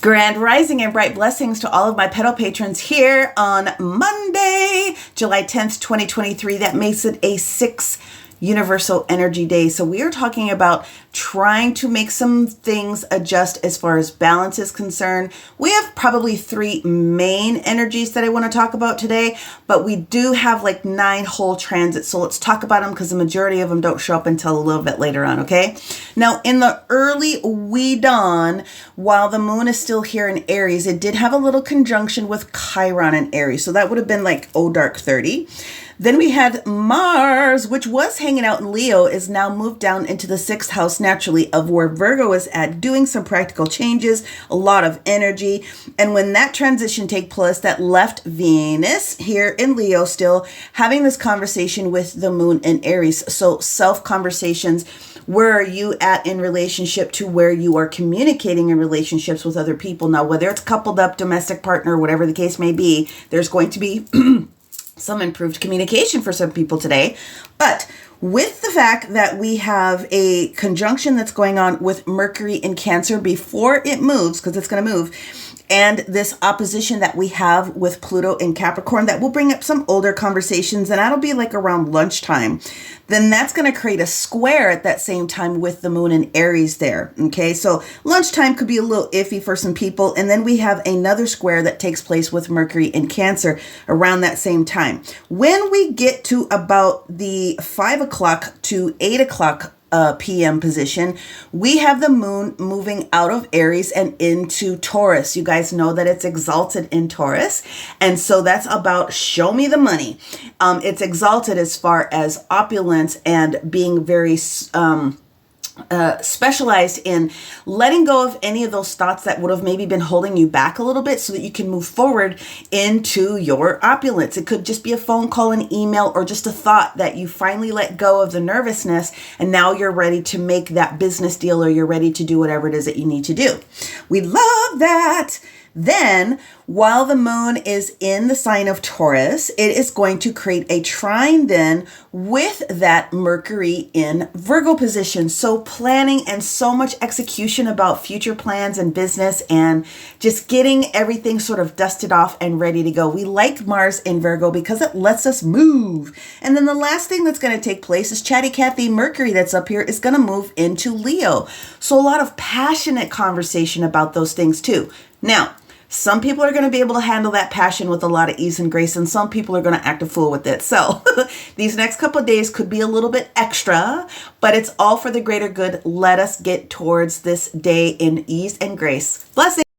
Grand rising and bright blessings to all of my pedal patrons here on Monday, July 10th, 2023. That makes it a 6 universal energy day. So we are talking about trying to make some things adjust as far as balance is concerned. We have probably 3 main energies that I want to talk about today, but we do have like 9 whole transits. So let's talk about them because the majority of them don't show up until a little bit later on, okay? Now, in the early wee dawn, while the moon is still here in Aries, it did have a little conjunction with Chiron in Aries. So that would have been like dark 30. Then we had Mars, which was hanging out in Leo, is now moved down into the 6th house naturally of where Virgo is at, doing some practical changes, a lot of energy. And when that transition take place, that left Venus here in Leo still having this conversation with the moon in Aries. So self-conversations, where are you at in relationship to where you are communicating in relationships with other people? Now, whether it's coupled up, domestic partner, whatever the case may be, there's going to be some improved communication for some people today. But with the fact that we have a conjunction that's going on with Mercury in Cancer before it moves, because it's going to move, and this opposition that we have with Pluto in Capricorn, that will bring up some older conversations, and that'll be like around lunchtime. Then that's going to create a square at that same time with the moon in Aries there. Okay, so lunchtime could be a little iffy for some people. And then we have another square that takes place with Mercury in Cancer around that same time. When we get to about the 5 o'clock to 8 o'clock PM position, we have the moon moving out of Aries and into Taurus. You guys know that it's exalted in Taurus. And so that's about show me the money. It's exalted as far as opulence and being very specialized in letting go of any of those thoughts that would have maybe been holding you back a little bit so that you can move forward into your opulence. It could just be a phone call, an email, or just a thought that you finally let go of the nervousness and now you're ready to make that business deal, or you're ready to do whatever it is that you need to do. We love that. Then, while the moon is in the sign of Taurus, it is going to create a trine then with that Mercury in Virgo position. So planning and so much execution about future plans and business and just getting everything sort of dusted off and ready to go. We like Mars in Virgo because it lets us move. And then the last thing that's going to take place is Chatty Cathy Mercury that's up here is going to move into Leo. So a lot of passionate conversation about those things too. Now, some people are going to be able to handle that passion with a lot of ease and grace, and some people are going to act a fool with it. So these next couple of days could be a little bit extra, but it's all for the greater good. Let us get towards this day in ease and grace. Blessings.